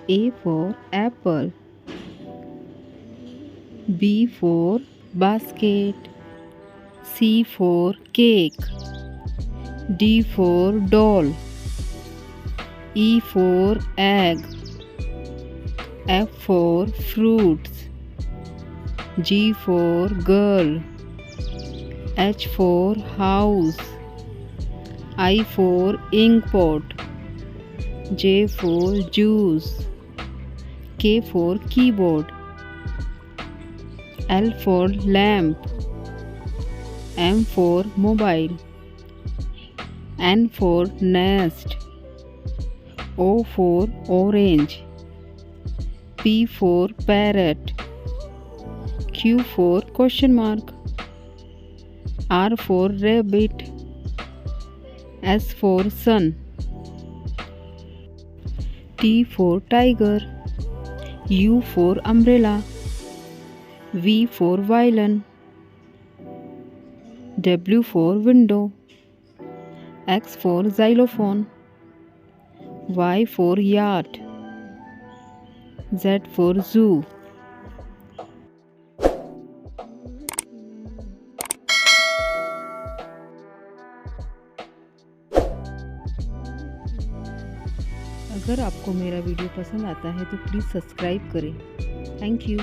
A for apple. B for basket. C for cake. D for doll. E for egg. F for fruits. G for girl. H for house. I for ink pot. J for juice. K for keyboard. L for lamp. M for mobile. N for nest. O for orange. P for parrot. Q for question mark. R for rabbit. S for sun. T for tiger. U for umbrella. V for violin. W for window. X for xylophone. Y for yacht. Z for zoo. अगर आपको मेरा video पसंद आता है तो please subscribe करें। Thank you.